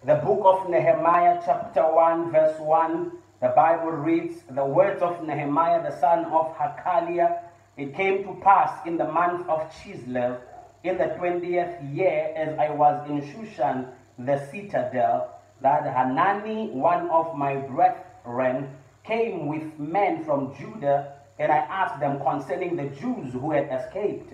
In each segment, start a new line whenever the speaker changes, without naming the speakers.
The book of Nehemiah, chapter 1, verse 1, the Bible reads, the words of Nehemiah, the son of Hakaliah. It came to pass in the month of Chislev, in the 20th year, as I was in Shushan, the citadel, that Hanani, one of my brethren, came with men from Judah, and I asked them concerning the Jews who had escaped,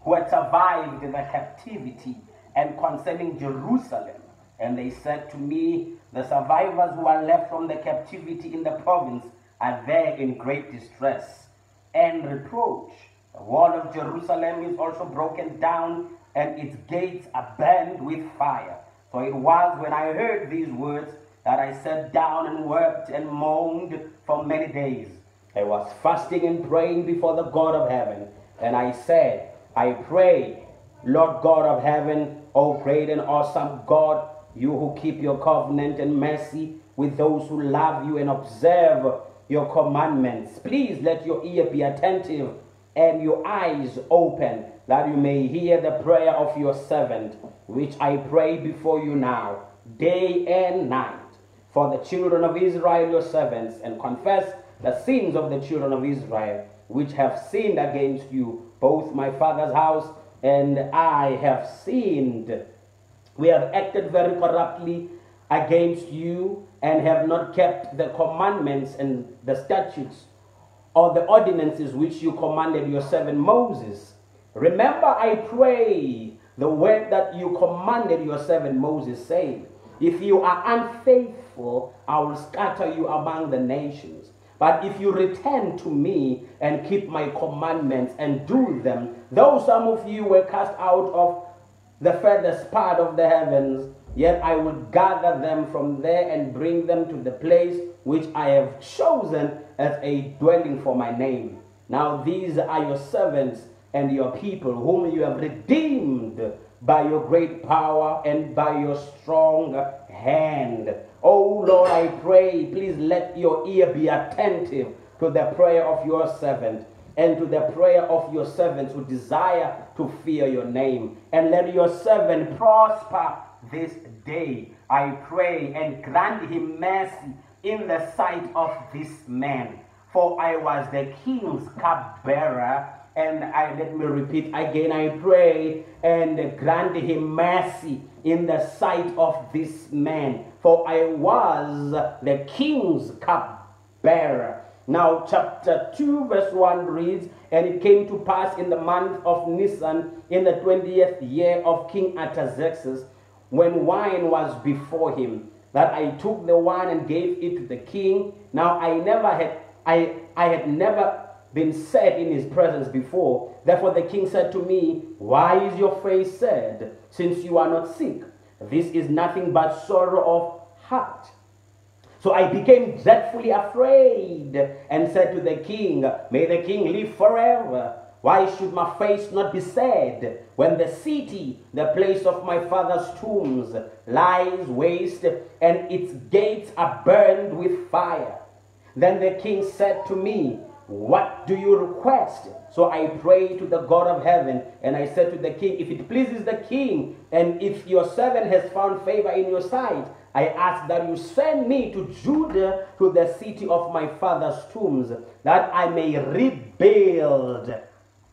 who had survived the captivity, and concerning Jerusalem. And they said to me, the survivors who are left from the captivity in the province are there in great distress and reproach. The wall of Jerusalem is also broken down, and its gates are burned with fire. So it was when I heard these words that I sat down and wept and moaned for many days. I was fasting and praying before the God of heaven, and I said, I pray, Lord God of heaven, O great and awesome God, you who keep your covenant and mercy with those who love you and observe your commandments. Please let your ear be attentive and your eyes open, that you may hear the prayer of your servant, which I pray before you now, day and night, for the children of Israel, your servants, and confess the sins of the children of Israel, which have sinned against you. Both my father's house and I have sinned. We have acted very corruptly against you, and have not kept the commandments and the statutes or the ordinances which you commanded your servant Moses. Remember, I pray, the word that you commanded your servant Moses, saying, if you are unfaithful, I will scatter you among the nations. But if you return to me and keep my commandments and do them, though some of you were cast out of the furthest part of the heavens, yet I will gather them from there and bring them to the place which I have chosen as a dwelling for my name. Now these are your servants and your people, whom you have redeemed by your great power and by your strong hand. Oh Lord, I pray, please let your ear be attentive to the prayer of your servant and to the prayer of your servants who desire to fear your name. And let your servant prosper this day, I pray, and grant him mercy in the sight of this man. For I was the king's cupbearer, and let me repeat again, I pray, and grant him mercy in the sight of this man. For I was the king's cupbearer. Now chapter 2 verse 1 reads, and it came to pass in the month of Nisan, in the 20th year of King Artaxerxes, when wine was before him, that I took the wine and gave it to the king. Now I had never been sad in his presence before. Therefore the king said to me, why is your face sad, since you are not sick? This is nothing but sorrow of heart. So I became dreadfully afraid and said to the king, may the king live forever. Why should my face not be sad when the city, the place of my father's tombs, lies waste and its gates are burned with fire? Then the king said to me, what do you request? So I prayed to the God of heaven, and I said to the king, if it pleases the king, and if your servant has found favor in your sight, I ask that you send me to Judah, to the city of my father's tombs, that I may rebuild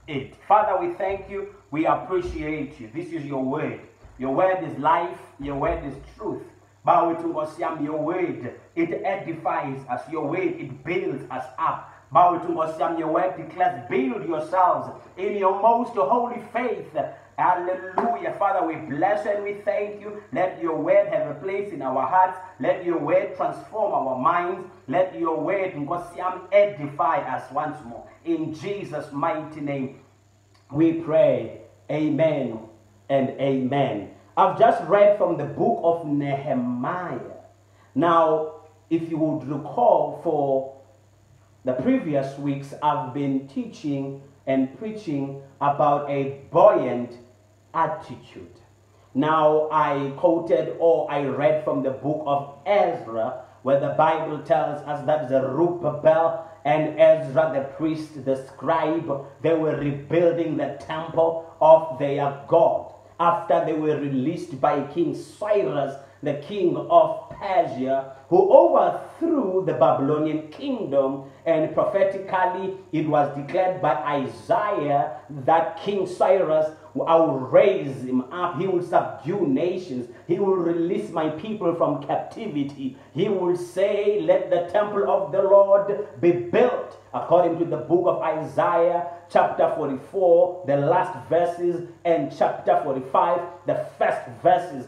it. Father, we thank you. We appreciate you. This is your word. Your word is life. Your word is truth. Your word, it edifies us. Your word, it builds us up. Your word declares, build yourselves in your most holy faith. Hallelujah. Father, we bless and we thank you. Let your word have a place in our hearts. Let your word transform our minds. Let your word edify us once more. In Jesus' mighty name, we pray. Amen and amen. I've just read from the book of Nehemiah. Now, if you would recall, for the previous weeks, I've been teaching and preaching about a buoyant attitude. Now, I quoted or I read from the book of Ezra, where the Bible tells us that Zerubbabel and Ezra, the priest, the scribe, they were rebuilding the temple of their God. After they were released by King Cyrus, the king of Persia, who overthrew the Babylonian kingdom. And prophetically, it was declared by Isaiah that King Cyrus, I will raise him up. He will subdue nations. He will release my people from captivity. He will say, let the temple of the Lord be built. According to the book of Isaiah, chapter 44, the last verses, and chapter 45, the first verses.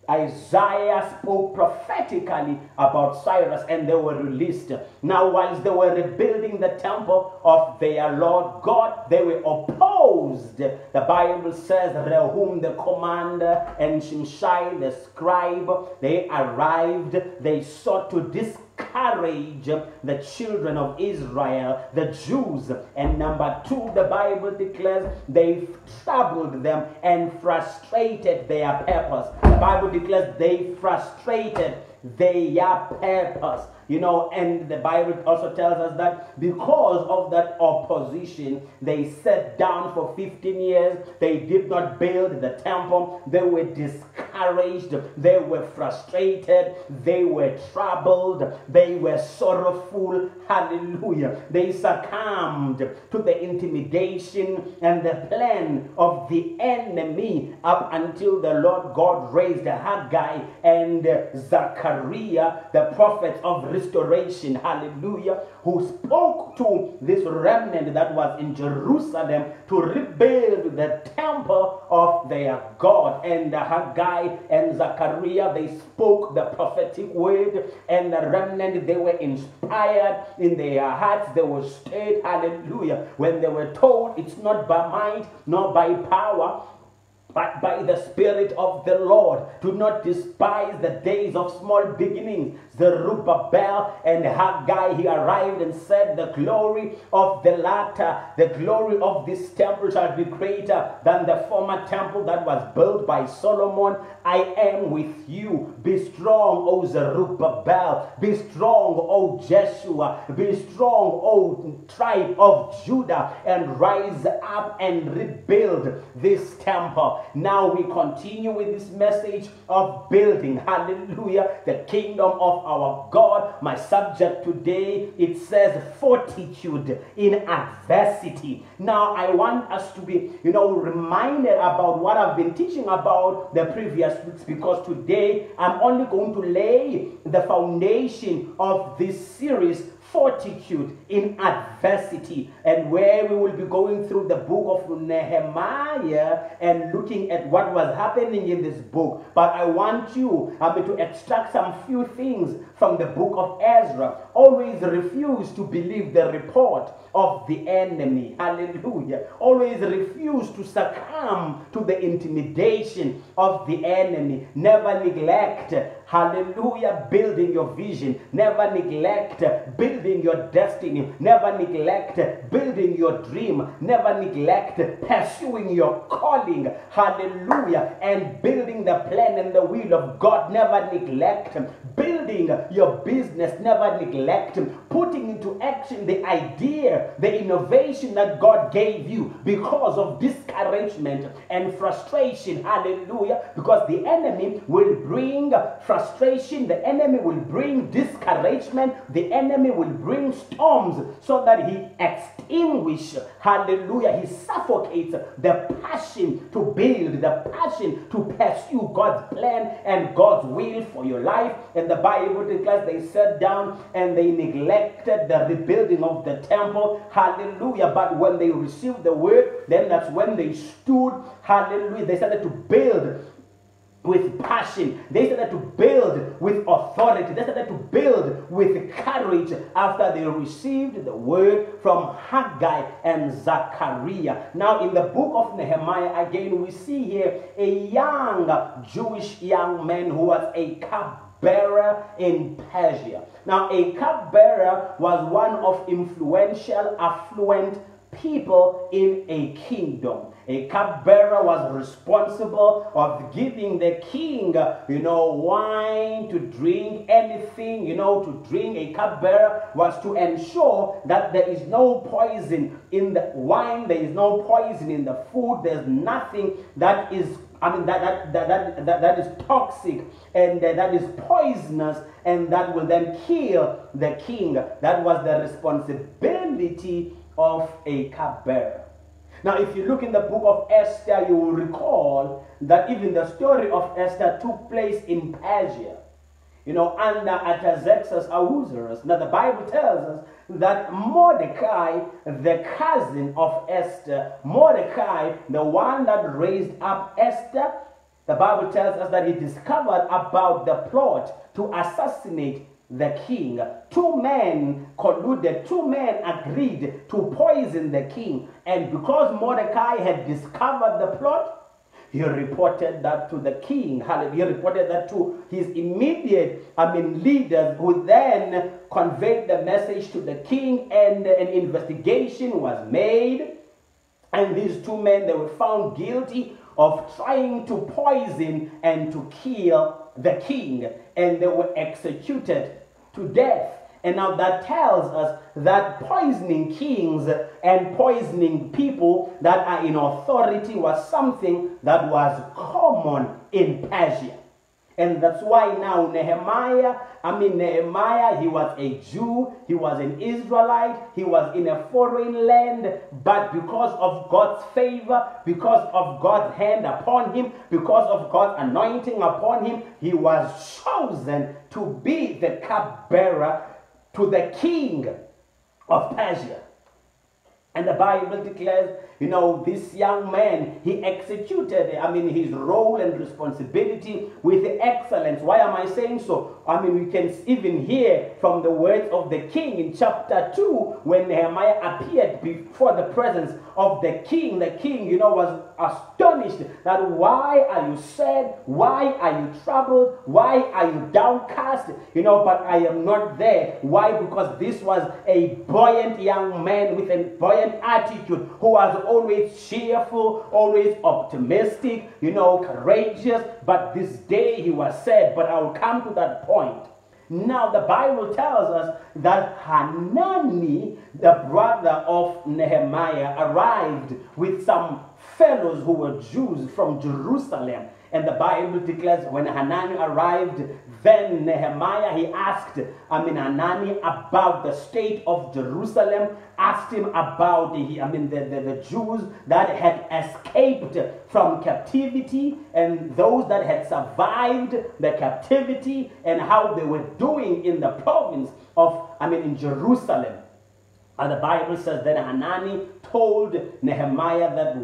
Isaiah spoke prophetically about Cyrus, and they were released. Now, whilst they were rebuilding the temple of their Lord God, they were opposed. The Bible says, Rehum the commander and Shimshai the scribe, they arrived. They sought to discourage the children of Israel, the Jews. And number two, the Bible declares they troubled them and frustrated their purpose. The Bible declares they frustrated their purpose. You know, and the Bible also tells us that because of that opposition, they sat down for 15 years. They did not build the temple. They were discouraged. They were frustrated. They were troubled. They were sorrowful. Hallelujah. They succumbed to the intimidation and the plan of the enemy up until the Lord God raised Haggai and Zechariah, the prophets of restoration, hallelujah, who spoke to this remnant that was in Jerusalem to rebuild the temple of their God. And Haggai and Zechariah, they spoke the prophetic word, and the remnant, they were inspired in their hearts. They were stirred, hallelujah, when they were told it's not by might nor by power, but by the Spirit of the Lord. Do not despise the days of small beginnings. Zerubbabel and Haggai, he arrived and said, the glory of the latter, the glory of this temple shall be greater than the former temple that was built by Solomon. I am with you. Be strong, O Zerubbabel. Be strong, O Jeshua. Be strong, O tribe of Judah, and rise up and rebuild this temple. Now we continue with this message of building, hallelujah, the kingdom of our God. My subject today, it says fortitude in adversity. Now I want us to be, reminded about what I've been teaching about the previous weeks, because today I'm only going to lay the foundation of this series, fortitude in adversity, and where we will be going through the book of Nehemiah and looking at what was happening in this book. But I want you to extract some few things from the book of Ezra. Always refuse to believe the report of the enemy. Hallelujah. Always refuse to succumb to the intimidation of the enemy. Never neglect, hallelujah, building your vision. Never neglect building your destiny. Never neglect building your dream. Never neglect pursuing your calling. Hallelujah. And building the plan and the will of God. Never neglect building your business. Never neglect putting into action the idea, the innovation that God gave you, because of discouragement and frustration. Hallelujah. Because the enemy will bring frustration. The enemy will bring discouragement. The enemy will bring storms so that he extinguishes, hallelujah, he suffocates the passion to build, the passion to pursue God's plan and God's will for your life. And the Bible declares they sat down and they neglected the rebuilding of the temple. Hallelujah. But when they received the word, then that's when they stood. Hallelujah. They started to build with passion. They started to build with authority. They started to build with courage after they received the word from Haggai and Zechariah. Now in the book of Nehemiah, again, we see here a young Jewish young man who was a cupbearer in Persia. Now a cupbearer was one of influential, affluent people in a kingdom. A cupbearer was responsible of giving the king, wine to drink, anything, to drink. A cupbearer was to ensure that there is no poison in the wine, there is no poison in the food, there's nothing that is that is toxic and that is poisonous and that will then kill the king. That was the responsibility of a cupbearer. Now, if you look in the book of Esther, you will recall that even the story of Esther took place in Persia, under Artaxerxes Ahasuerus. Now, the Bible tells us that Mordecai, the cousin of Esther, Mordecai, the one that raised up Esther, the Bible tells us that he discovered about the plot to assassinate the king. Two men colluded, two men agreed to poison the king. And because Mordecai had discovered the plot, he reported that to the king. He reported that to his immediate, leaders, who then conveyed the message to the king, and an investigation was made. And these two men, they were found guilty of trying to poison and to kill the king. And they were executed to death. And now that tells us that poisoning kings and poisoning people that are in authority was something that was common in Persia. And that's why now Nehemiah, he was a Jew, he was an Israelite, he was in a foreign land, but because of God's favor, because of God's hand upon him, because of God's anointing upon him, he was chosen to be the cupbearer to the king of Persia. And the Bible declares, this young man, he executed, his role and responsibility with excellence. Why am I saying so? We can even hear from the words of the king in chapter 2, when Nehemiah appeared before the presence of the king. The king, was astonished that why are you sad? Why are you troubled? Why are you downcast? But I am not there. Why? Because this was a buoyant young man with a buoyant attitude who was always cheerful, always optimistic, courageous. But this day he was sad. But I will come to that point. Now the Bible tells us that Hanani, the brother of Nehemiah, arrived with some fellows who were Jews from Jerusalem. And the Bible declares when Hanani arrived, then Nehemiah, he asked Hanani about the state of Jerusalem, asked him about the Jews that had escaped from captivity and those that had survived the captivity and how they were doing in the province of, in Jerusalem. And the Bible says that Hanani told Nehemiah that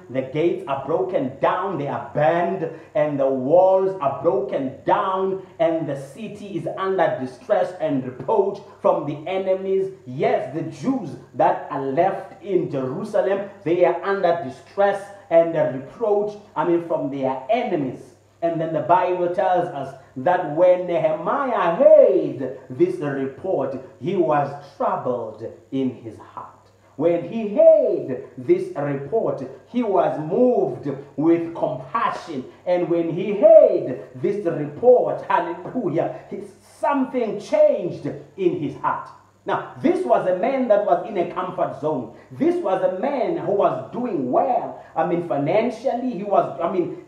the gates are broken down, they are burned, and the walls are broken down, and the city is under distress and reproach from the enemies. Yes, the Jews that are left in Jerusalem, they are under distress and reproach, from their enemies. And then the Bible tells us that when Nehemiah heard this report, he was troubled in his heart. When he heard this report, he was moved with compassion. And when he heard this report, hallelujah, something changed in his heart. Now, this was a man that was in a comfort zone. This was a man who was doing well. Financially,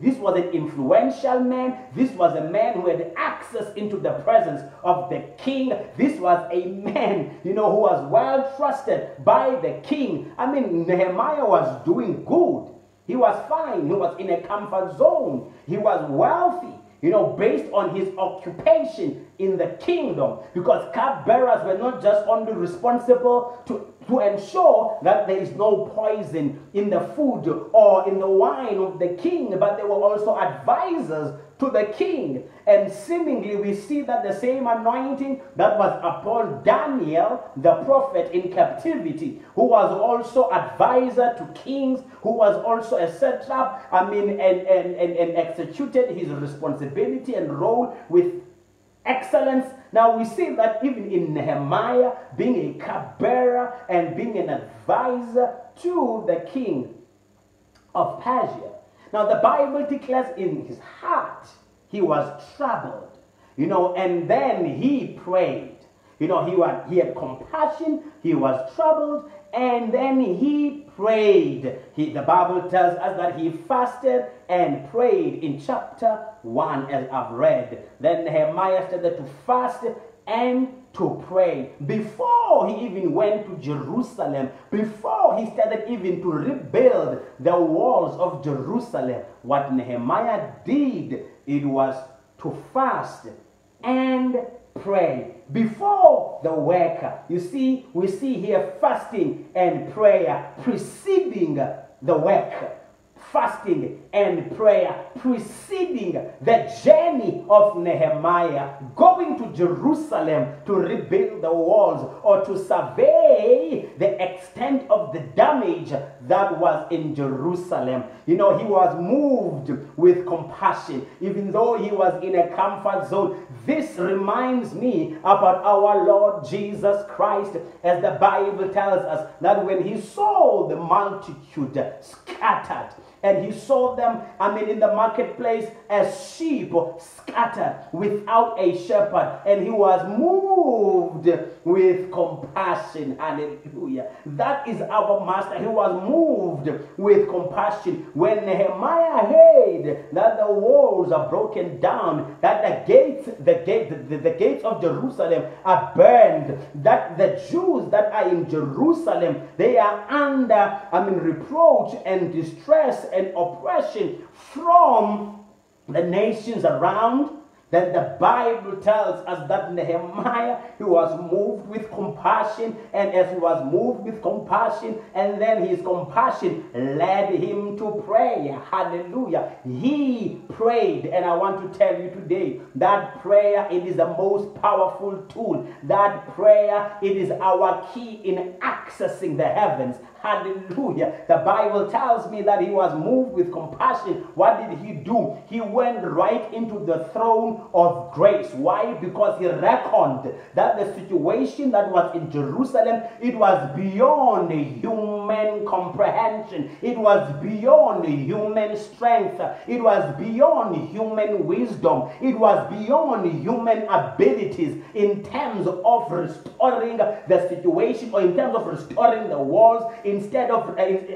this was an influential man. This was a man who had access into the presence of the king. This was a man, who was well trusted by the king. Nehemiah was doing good. He was fine. He was in a comfort zone. He was wealthy. Based on his occupation in the kingdom. Because cupbearers were not just only responsible to ensure that there is no poison in the food or in the wine of the king, but they were also advisors to the king. And seemingly we see that the same anointing that was upon Daniel, the prophet in captivity, who was also advisor to kings, who was also a satrap, and executed his responsibility and role with excellence. Now we see that even in Nehemiah, being a cupbearer and being an advisor to the king of Persia. Now the Bible declares in his heart he was troubled, and then he prayed. He had compassion, he was troubled, and then he prayed. The Bible tells us that he fasted and prayed in chapter 1, as I've read. Then Nehemiah started to fast and to pray. Before he even went to Jerusalem, before he started even to rebuild the walls of Jerusalem, what Nehemiah did, it was to fast and pray before the work. You see, we see here fasting and prayer preceding the work. Fasting and prayer preceding the journey of Nehemiah going to Jerusalem to rebuild the walls or to survey the extent of the damage that was in Jerusalem. He was moved with compassion, even though he was in a comfort zone. This reminds me about our Lord Jesus Christ, as the Bible tells us that when he saw the multitude scattered, and he saw them, in the marketplace as sheep scattered without a shepherd. And he was moved with compassion. Hallelujah. That is our master. He was moved with compassion. When Nehemiah heard that the walls are broken down, that the gates of Jerusalem are burned, that the Jews that are in Jerusalem, they are under, reproach and distress and oppression from the nations around, then the Bible tells us that Nehemiah, he was moved with compassion, and as he was moved with compassion, and then his compassion led him to pray. Hallelujah. He prayed, and I want to tell you today that prayer, it is the most powerful tool. That prayer, it is our key in accessing the heavens. Hallelujah. The Bible tells me that he was moved with compassion. What did he do? He went right into the throne of grace. Why? Because he reckoned that the situation that was in Jerusalem, it was beyond human comprehension. It was beyond human strength. It was beyond human wisdom. It was beyond human abilities in terms of restoring the situation, or in terms of restoring the walls, instead of, in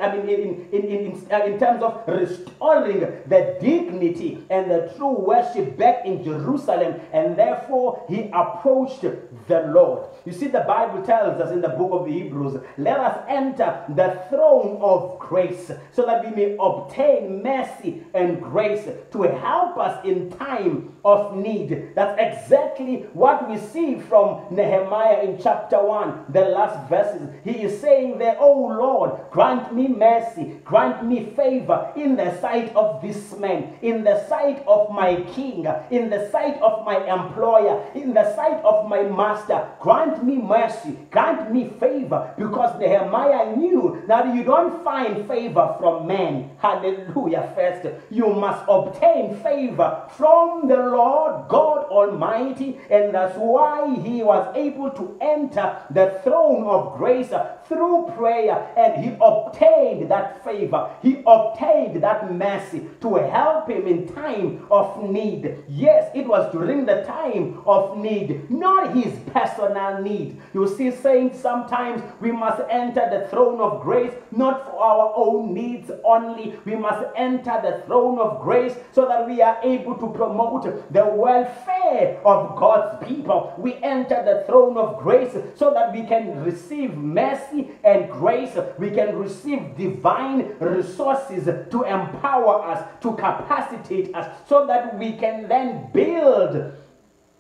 terms of restoring the dignity and the true worship back in Jerusalem. And therefore, he approached the Lord. You see, the Bible tells us in the book of the Hebrews, let us enter the throne of grace so that we may obtain mercy and grace to help us in time of need. That's exactly what we see from Nehemiah in chapter 1, the last verses. He is saying there, oh Lord, grant me mercy, grant me favor in the sight of this man, in the sight of my king, in the sight of my employer, in the sight of my master. Grant me mercy, grant me favor, because Nehemiah knew that you don't find favor from men. Hallelujah. First, you must obtain favor from the Lord God Almighty, and that's why he was able to enter the throne of grace through prayer, and he obtained that favor, he obtained that mercy to help him in time of need. Yes, it was during the time of need, not his personal need. You see, saints, sometimes we must enter the throne of grace not for our own needs only. We must enter the throne of grace so that we are able to promote the welfare of God's people. We enter the throne of grace so that we can receive mercy and grace. We can receive divine resources to empower us, to capacitate us, so that we can then build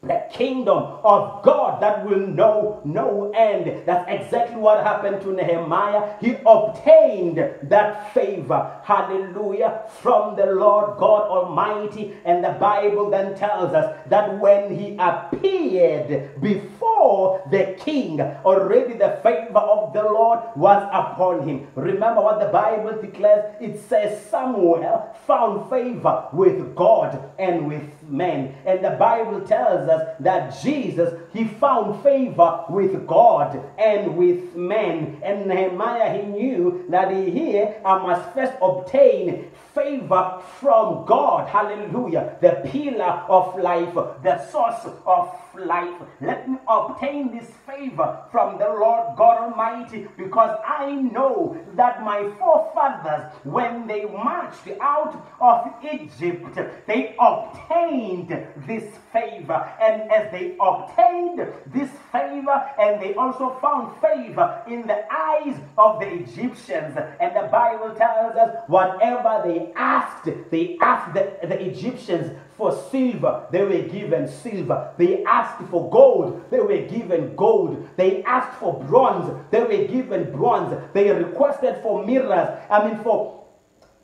the kingdom of God that will know no end. That's exactly what happened to Nehemiah. He obtained that favor, hallelujah, from the Lord God Almighty. And the Bible then tells us that when he appeared before before the king, already the favor of the Lord was upon him. Remember what the Bible declares? It says Samuel found favor with God and with men. And the Bible tells us that Jesus, he found favor with God and with men. And Nehemiah, he knew that here I must first obtain favor from God. Hallelujah. The pillar of life, the source of life. Let me obtain this favor from the Lord God Almighty, because I know that my forefathers, when they marched out of Egypt, they obtained this favor. And as they obtained this favor, and they also found favor in the eyes of the Egyptians. And the Bible tells us whatever they asked the Egyptians for silver, they were given silver. They asked for gold, they were given gold. They asked for bronze, they were given bronze. They requested for mirrors, for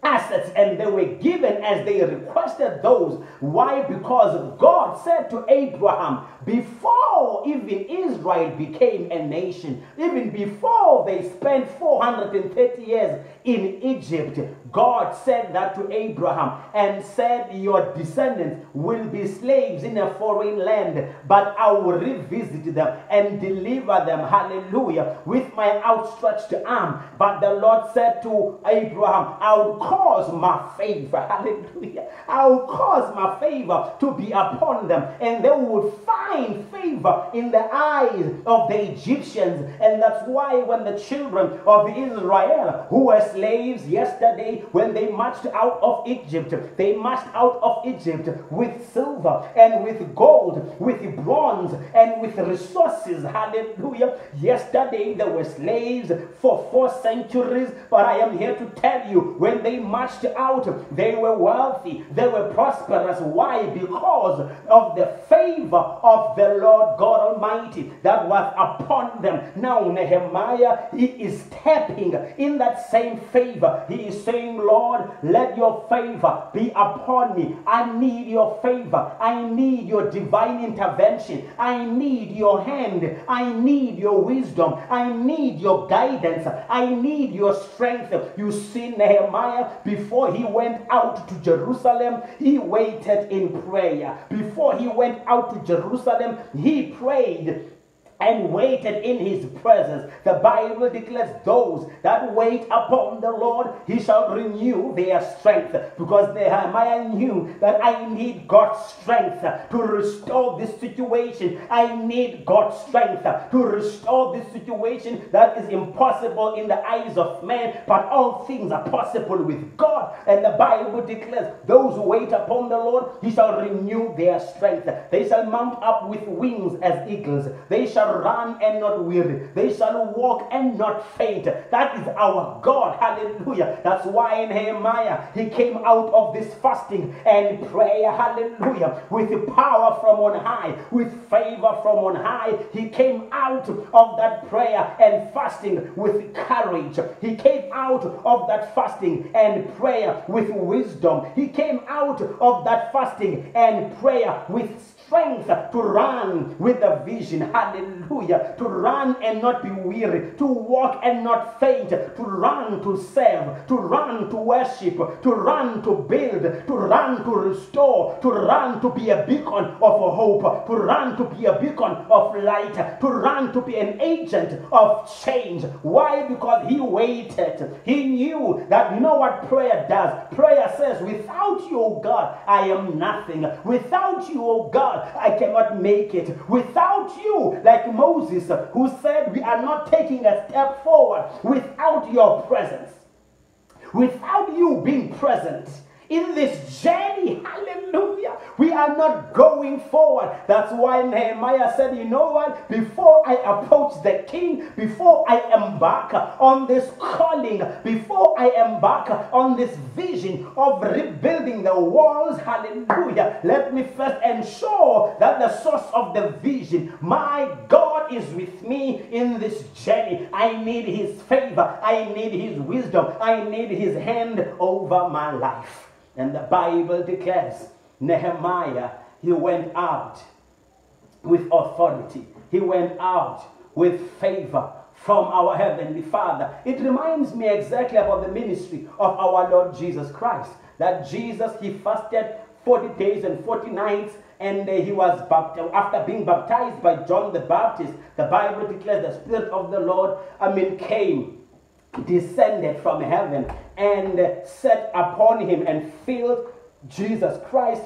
assets, and they were given as they requested those. Why? Because God said to Abraham, before even Israel became a nation, even before they spent 430 years in Egypt, God said that to Abraham and said, your descendants will be slaves in a foreign land, but I will revisit them and deliver them, hallelujah, with my outstretched arm. But the Lord said to Abraham, I will cause my favor, hallelujah, I will cause my favor to be upon them, and they would find favor in the eyes of the Egyptians. And that's why when the children of Israel, who were slaves yesterday, when they marched out of Egypt, they marched out of Egypt with silver and with gold, with bronze and with resources, hallelujah. Yesterday they were slaves for 4 centuries, but I am here to tell you, when they marched out, they were wealthy, they were prosperous. Why? Because of the favor of the Lord God Almighty that was upon them. Now Nehemiah, he is tapping in that same favor. He is saying, Lord, let your favor be upon me. I need your favor. I need your divine intervention. I need your hand. I need your wisdom. I need your guidance. I need your strength. You see, Nehemiah, before he went out to Jerusalem, he waited in prayer. Before he went out to Jerusalem, he prayed and waited in his presence. The Bible declares, those that wait upon the Lord, he shall renew their strength. Because Nehemiah knew that I need God's strength to restore this situation. I need God's strength to restore this situation that is impossible in the eyes of man, but all things are possible with God. And the Bible declares, those who wait upon the Lord, he shall renew their strength. They shall mount up with wings as eagles. They shall run and not weary. They shall walk and not faint. That is our God. Hallelujah. That's why in Nehemiah, he came out of this fasting and prayer. Hallelujah. With power from on high, with favor from on high. He came out of that prayer and fasting with courage. He came out of that fasting and prayer with wisdom. He came out of that fasting and prayer with strength to run with the vision. Hallelujah. To run and not be weary, to walk and not faint, to run to serve, to run to worship, to run to build, to run to restore, to run to be a beacon of hope, to run to be a beacon of light, to run to be an agent of change. Why? Because he waited. He knew that, you know what prayer does? Prayer says, without you, O God, I am nothing. Without you, O God, I cannot make it. Without you, like Moses, who said, we are not taking a step forward without your presence. Without you being present in this journey, hallelujah, we are not going forward. That's why Nehemiah said, you know what, before I approach the king, before I embark on this calling, before I embark on this vision of rebuilding the walls, hallelujah, let me first ensure that the source of the vision, my God, is with me in this journey. I need his favor. I need his wisdom. I need his hand over my life. And the Bible declares, Nehemiah, he went out with authority. he went out with favor from our Heavenly Father. It reminds me exactly about the ministry of our Lord Jesus Christ. That Jesus, he fasted 40 days and 40 nights, and he was baptized. After being baptized by John the Baptist, the Bible declares the Spirit of the Lord, came, descended from heaven, and sat upon him and filled Jesus Christ.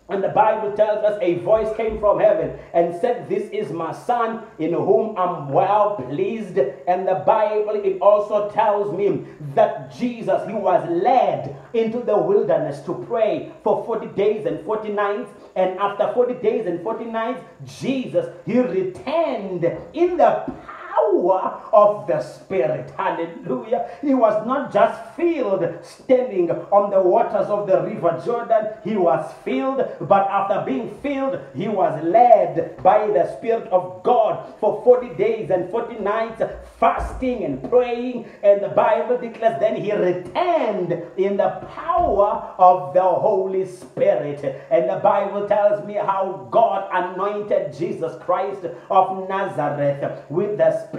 And the Bible tells us a voice came from heaven and said, "This is my son in whom I'm well pleased." And the Bible, it also tells me that Jesus, he was led into the wilderness to pray for 40 days and 40 nights. And after 40 days and 40 nights, Jesus, he returned in the power of the Spirit. Hallelujah. He was not just filled standing on the waters of the river Jordan. He was filled, but after being filled, he was led by the Spirit of God for 40 days and 40 nights, fasting and praying. And the Bible declares then he returned in the power of the Holy Spirit. And the Bible tells me how God anointed Jesus Christ of Nazareth with the Spirit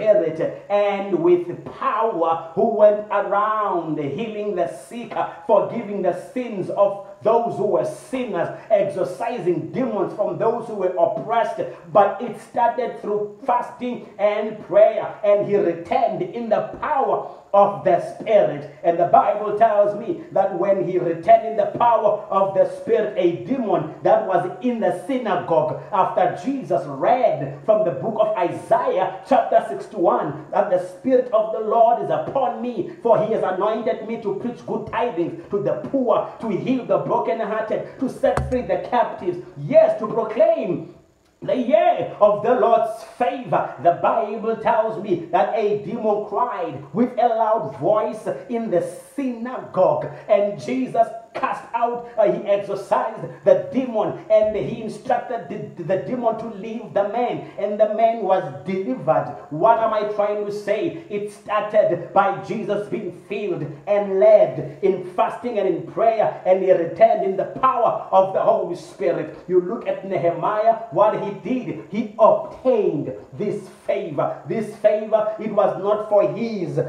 and with power, who went around healing the sick, forgiving the sins of those who were sinners, exorcising demons from those who were oppressed. But it started through fasting and prayer, and he returned in the power of the Spirit. And the Bible tells me that when he returned in the power of the Spirit, a demon that was in the synagogue, after Jesus read from the book of Isaiah chapter 61, that the Spirit of the Lord is upon me, for he has anointed me to preach good tidings to the poor, to heal the brokenhearted, to set free the captives, yes, to proclaim the year of the Lord's favor. The Bible tells me that a demon cried with a loud voice in the synagogue, and Jesus cast out, he exorcised the demon, and he instructed the demon to leave the man, and the man was delivered. What am I trying to say? It started by Jesus being filled and led in fasting and in prayer, and he returned in the power of the Holy Spirit. You look at Nehemiah, what he did, he obtained this favor. This favor, it was not for his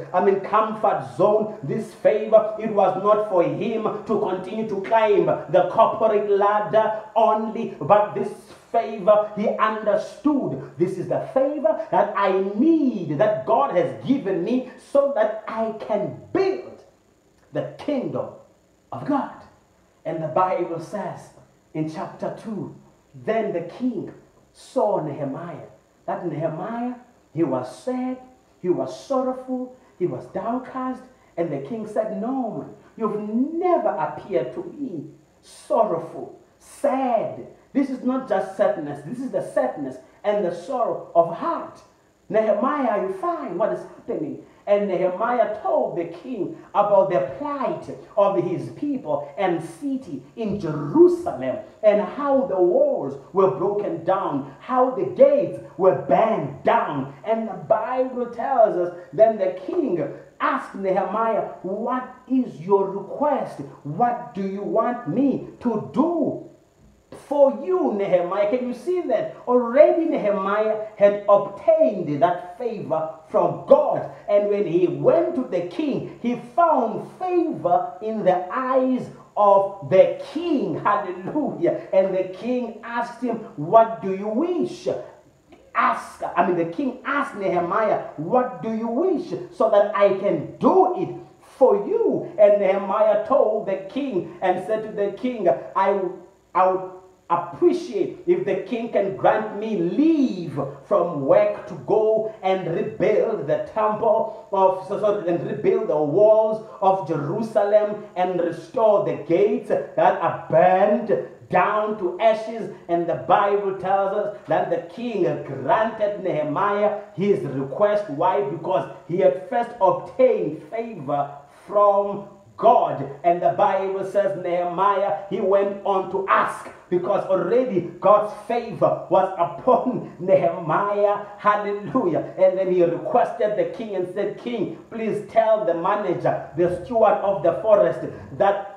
comfort zone. This favor, it was not for him to continue to climb the corporate ladder only, but this favor, he understood, this is the favor that I need, that God has given me, so that I can build the kingdom of God. And the Bible says in chapter 2, then the king saw Nehemiah, that Nehemiah, he was sad, he was sorrowful, he was downcast, and the king said, "No, you've never appeared to me sorrowful, sad." This is not just sadness. This is the sadness and the sorrow of heart. Nehemiah, you find what is happening. And Nehemiah told the king about the plight of his people and city in Jerusalem, and how the walls were broken down, how the gates were burned down. And the Bible tells us, then the king asked Nehemiah, "What is your request? What do you want me to do for you, Nehemiah?" Can you see that? Already Nehemiah had obtained that favor from God. And when he went to the king, he found favor in the eyes of the king. Hallelujah. And the king asked him, "What do you wish?" The king asked Nehemiah, "What do you wish, so that I can do it for you?" And Nehemiah told the king and said to the king, I would appreciate if the king can grant me leave from work to go and rebuild the temple and rebuild the walls of Jerusalem and restore the gates that are burned down to ashes. And the Bible tells us that the king granted Nehemiah his request. Why? Because he had first obtained favor from God. And the Bible says Nehemiah, he went on to ask, because already God's favor was upon Nehemiah. Hallelujah. And then he requested the king and said, "King, please tell the manager, the steward of the forest, that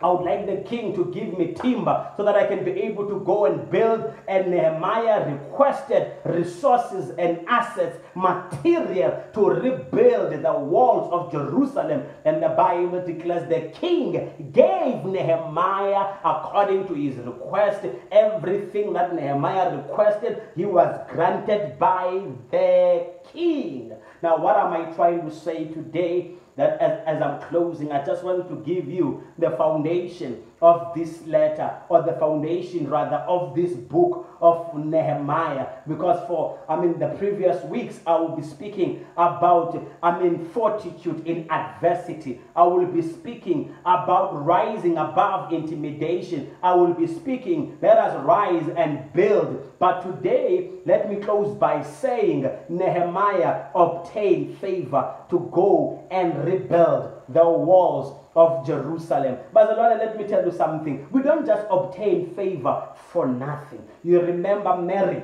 I would like the king to give me timber so that I can be able to go and build. And Nehemiah requested resources and assets, material to rebuild the walls of Jerusalem. And the Bible declares the king gave Nehemiah, according to his request, everything that Nehemiah requested, he was granted by the king. Now, what am I trying to say today? That as I'm closing, I just want to give you the foundation of this letter, or the foundation rather of this book of Nehemiah, because for the previous weeks I will be speaking about fortitude in adversity. I will be speaking about rising above intimidation. I will be speaking, let us rise and build. But today, let me close by saying Nehemiah obtained favor to go and rebuild the walls of Jerusalem. But Lord, let me tell you something. We don't just obtain favor for nothing. You remember Mary,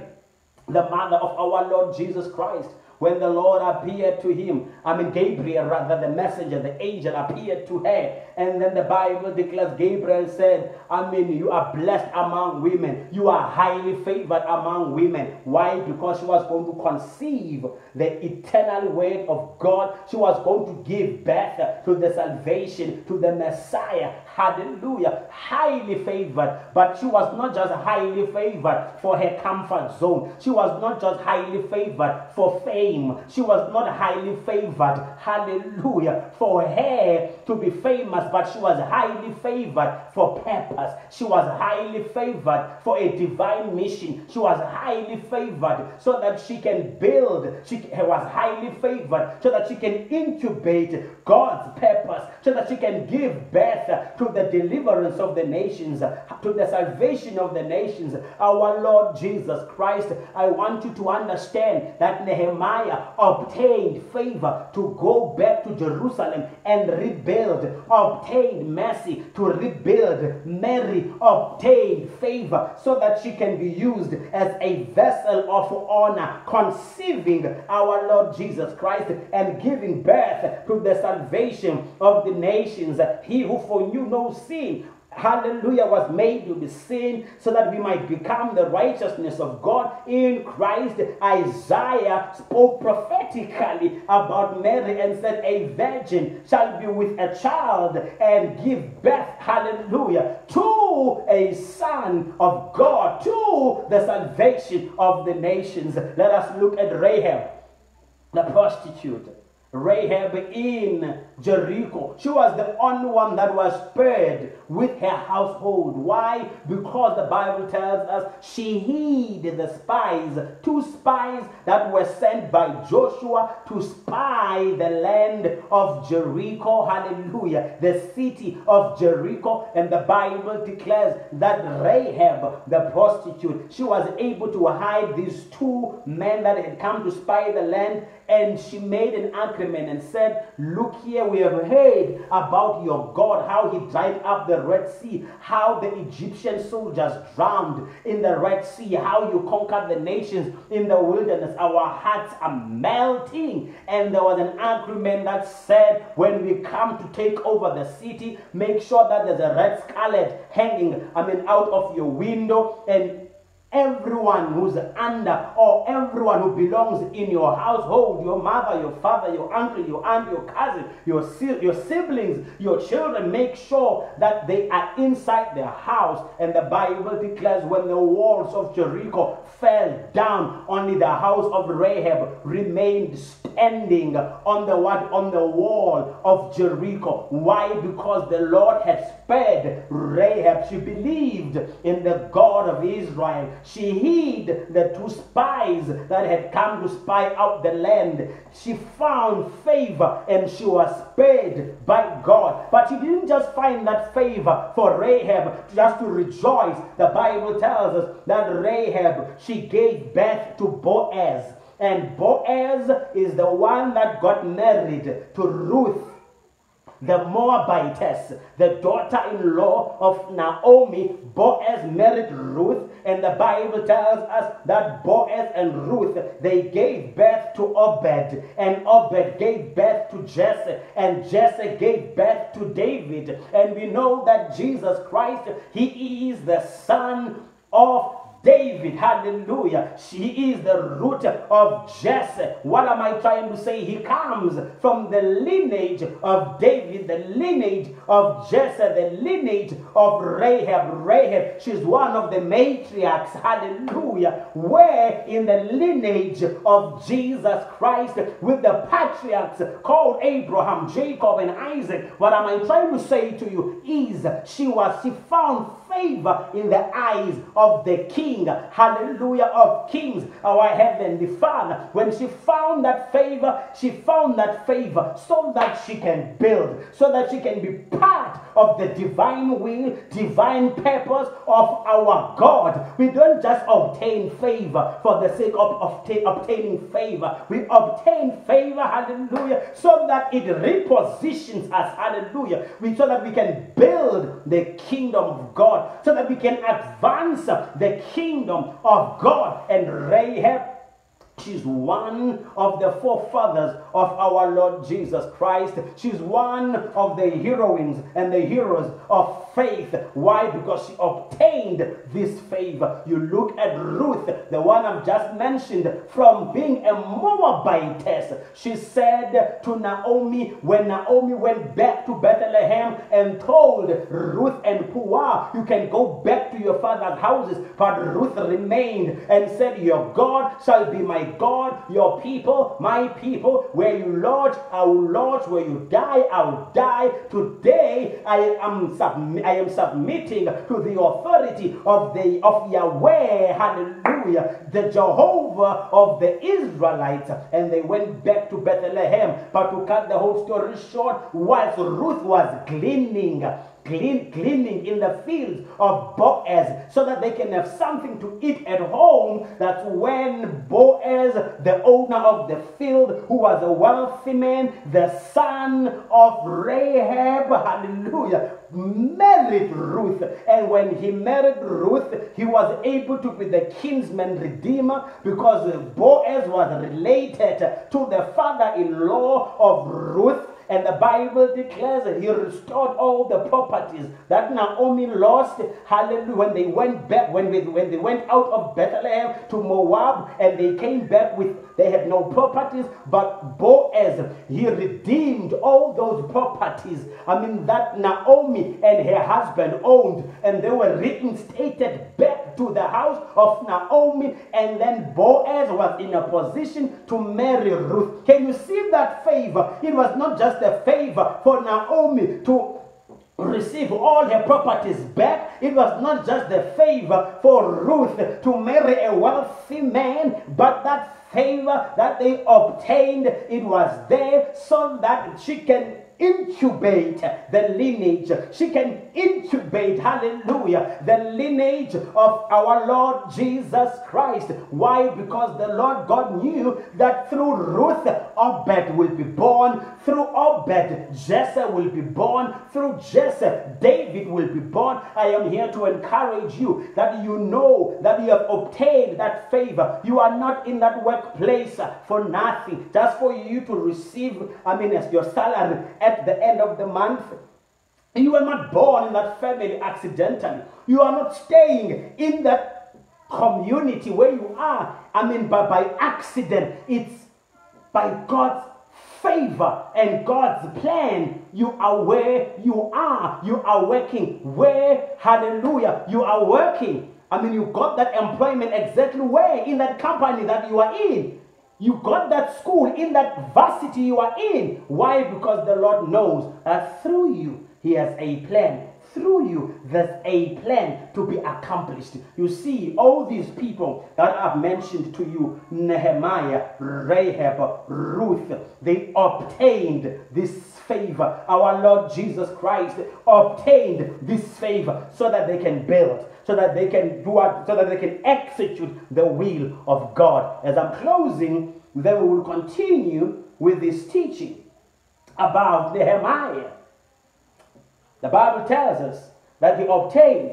the mother of our Lord Jesus Christ. When the Lord appeared to him, Gabriel rather, the messenger, the angel appeared to her. And then the Bible declares, Gabriel said, you are blessed among women. You are highly favored among women. Why? Because she was going to conceive the eternal word of God. She was going to give birth to the salvation, to the Messiah. Hallelujah. Highly favored. But she was not just highly favored for her comfort zone. She was not just highly favored for fame. She was not highly favored, hallelujah, for her to be famous, but she was highly favored for purpose. She was highly favored for a divine mission. She was highly favored so that she can build. She was highly favored so that she can incubate God's purpose, so that she can give birth to the deliverance of the nations, to the salvation of the nations. Our Lord Jesus Christ, I want you to understand that Nehemiah obtained favor to go back to Jerusalem and rebuild, obtained mercy to rebuild. Mary obtained favor so that she can be used as a vessel of honor, conceiving our Lord Jesus Christ and giving birth to the salvation of the nations. He who foreknew no sin, hallelujah, was made to be sin so that we might become the righteousness of God in Christ. Isaiah spoke prophetically about Mary and said, a virgin shall be with a child and give birth, hallelujah, to a son of God, to the salvation of the nations. Let us look at Rahab, the prostitute. Rahab in Jericho. She was the only one that was spared with her household. Why? Because the Bible tells us she hid the spies, 2 spies that were sent by Joshua to spy the land of Jericho. Hallelujah. The city of Jericho. And the Bible declares that Rahab, the prostitute, she was able to hide these 2 men that had come to spy the land. And she made an agreement and said, look here, we have heard about your God, how he dried up the Red Sea, how the Egyptian soldiers drowned in the Red Sea, how you conquered the nations in the wilderness. Our hearts are melting. And there was an agreement that said, when we come to take over the city, make sure that there's a red scarlet hanging, out of your window, and everyone who's under, or everyone who belongs in your household, your mother, your father, your uncle, your aunt, your cousin, your siblings, your children, make sure that they are inside their house. And the Bible declares when the walls of Jericho fell down, only the house of Rahab remained standing on the wall of Jericho. Why? Because the Lord had spared Rahab. She believed in the God of Israel. She hid the 2 spies that had come to spy out the land. She found favor and she was spared by God. But she didn't just find that favor for Rahab just to rejoice. The Bible tells us that Rahab, she gave birth to Boaz. And Boaz is the one that got married to Ruth. the Moabitess, the daughter-in-law of Naomi. Boaz married Ruth, and the Bible tells us that Boaz and Ruth, they gave birth to Obed, and Obed gave birth to Jesse, and Jesse gave birth to David. And we know that Jesus Christ, he is the son of David. Hallelujah. She is the root of Jesse. What am I trying to say? He comes from the lineage of David, the lineage of Jesse, the lineage of Rahab. Rahab, she's one of the matriarchs. Hallelujah. Where in the lineage of Jesus Christ with the patriarchs called Abraham, Jacob, and Isaac. What am I trying to say to you is she found favor in the eyes of the King. Hallelujah, of kings, our heavenly Father. When she found that favor, so that she can build, so that she can be part of the divine will, divine purpose of our God. We don't just obtain favor for the sake of obtaining favor. We obtain favor, hallelujah, so that it repositions us, hallelujah, so that we can build the kingdom of God, so that we can advance the kingdom of God. And Rahab, she's one of the forefathers of our Lord Jesus Christ. She's one of the heroines and the heroes of faith. Why? Because she obtained this favor. You look at Ruth, the one I've just mentioned, from being a Moabitess. She said to Naomi, when Naomi went back to Bethlehem and told Ruth and Puah, you can go back to your father's houses. But Ruth remained and said, your God shall be my God, your people, my people. Where you lodge, I will lodge. Where you die, I will die. Today, I am submitting to the authority of Yahweh, hallelujah, the Jehovah of the Israelites. And they went back to Bethlehem. But to cut the whole story short, whilst Ruth was gleaning in the fields of Boaz, so that they can have something to eat at home, that's when Boaz, the owner of the field, who was a wealthy man, the son of Rahab, hallelujah, married Ruth. And when he married Ruth, he was able to be the kinsman redeemer, because Boaz was related to the father-in-law of Ruth. And the Bible declares that he restored all the properties that Naomi lost. Hallelujah. When they went back, when they went out of Bethlehem to Moab, and they came back they had no properties, but Boaz, he redeemed all those properties. That Naomi and her husband owned, and they were reinstated back to the house of Naomi. And then Boaz was in a position to marry Ruth. Can you see that favor? It was not just a favor for Naomi to receive all her properties back. It was not just the favor for Ruth to marry a wealthy man, but that favor that they obtained, it was there so that she can incubate the lineage. She can incubate, hallelujah, the lineage of our Lord Jesus Christ. Why? Because the Lord God knew that through Ruth, Obed will be born. Through Obed, Jesse will be born. Through Jesse, David will be born. I am here to encourage you that you know that you have obtained that favor. You are not in that workplace for nothing, just for you to receive, as your salary at the end of the month. You are not born in that family accidentally. You are not staying in that community where you are, by accident. It's by God's favor and God's plan. You are where you are. You are working where, hallelujah, you are working. You got that employment exactly where? In that company that you are in. You got that school in that varsity you are in. Why? Because the Lord knows that through you, He has a plan. Through you, there's a plan to be accomplished. You see, all these people that I've mentioned to you, Nehemiah, Rahab, Ruth, they obtained this favor. Our Lord Jesus Christ obtained this favor so that they can build, so that they can do it, so that they can execute the will of God. As I'm closing, then we will continue with this teaching about Nehemiah. The Bible tells us that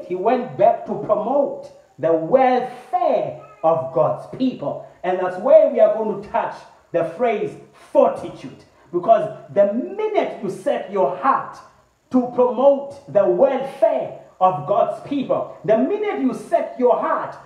he went back to promote the welfare of God's people. And that's where we are going to touch the phrase fortitude. Because the minute you set your heart to promote the welfare of God's people, the minute you set your heart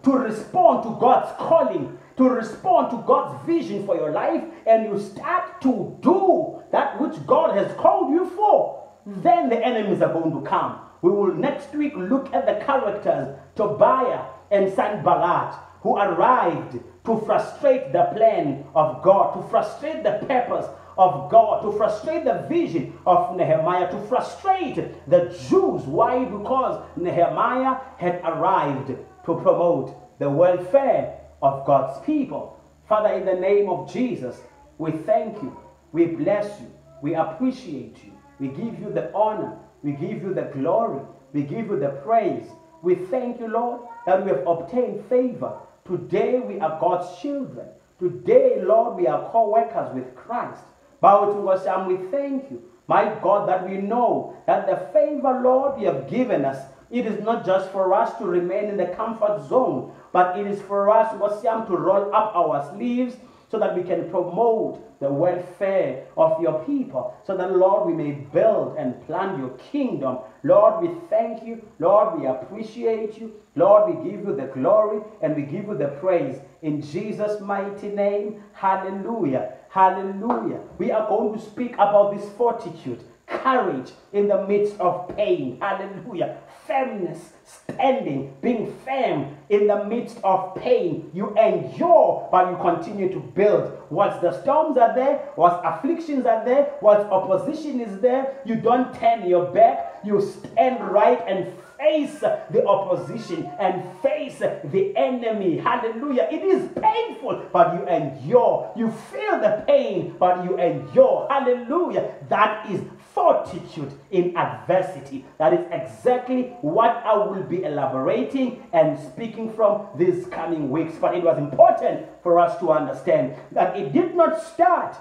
to respond to God's calling, to respond to God's vision for your life, and you start to do that which God has called you for, then the enemies are going to come. We will next week look at the characters Tobiah and Sanballat, who arrived to frustrate the plan of God, to frustrate the purpose of God, to frustrate the vision of Nehemiah, to frustrate the Jews. Why? Because Nehemiah had arrived to promote the welfare of God's people. Father, in the name of Jesus, we thank you, we bless you, we appreciate you, we give you the honor, we give you the glory, we give you the praise. We thank you, Lord, that we have obtained favor. Today we are God's children. Today, Lord, we are co-workers with Christ. We thank you, my God, that we know that the favor, Lord, you have given us, it is not just for us to remain in the comfort zone, but it is for us, to roll up our sleeves so that we can promote the welfare of your people, so that, Lord, we may build and plant your kingdom. Lord, we thank you. Lord, we appreciate you. Lord, we give you the glory and we give you the praise. In Jesus' mighty name, hallelujah, hallelujah. We are going to speak about this fortitude, courage in the midst of pain. Hallelujah. Firmness, standing, being firm in the midst of pain. You endure, but you continue to build. Once the storms are there, once afflictions are there, once opposition is there, you don't turn your back. You stand right and face the opposition and face the enemy. Hallelujah. It is painful, but you endure. You feel the pain, but you endure. Hallelujah. That is fortitude in adversity. That is exactly what I will be elaborating and speaking from these coming weeks. But it was important for us to understand that it did not start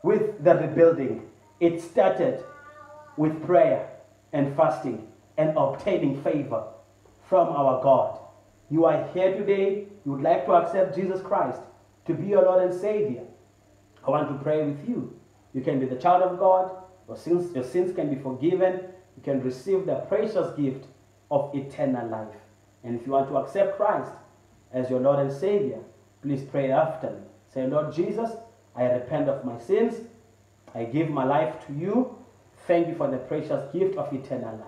with the rebuilding. It started with prayer and fasting and obtaining favor from our God. You are here today, you would like to accept Jesus Christ to be your Lord and Savior. I want to pray with you. You can be the child of God, your sins can be forgiven, you can receive the precious gift of eternal life. And if you want to accept Christ as your Lord and Savior, please pray after me. Say, Lord Jesus, I repent of my sins, I give my life to you. Thank you for the precious gift of eternal life.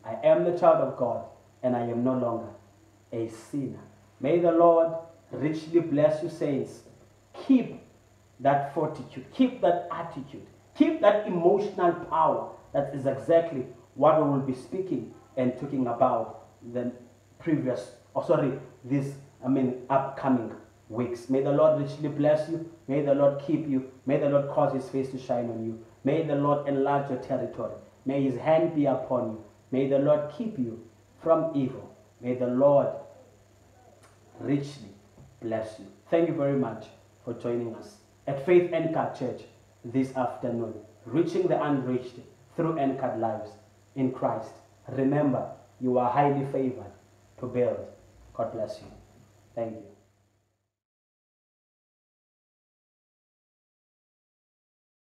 I am the child of God, and I am no longer a sinner. May the Lord richly bless you, saints. Keep that fortitude, keep that attitude, keep that emotional power. That is exactly what we will be speaking and talking about the upcoming weeks. May the Lord richly bless you. May the Lord keep you. May the Lord cause his face to shine on you. May the Lord enlarge your territory. May his hand be upon you. May the Lord keep you from evil. May the Lord richly bless you. Thank you very much for joining us at Faith Anchored Church this afternoon, reaching the unreached through anchored lives in Christ. Remember, you are highly favored to build. God bless you. Thank you.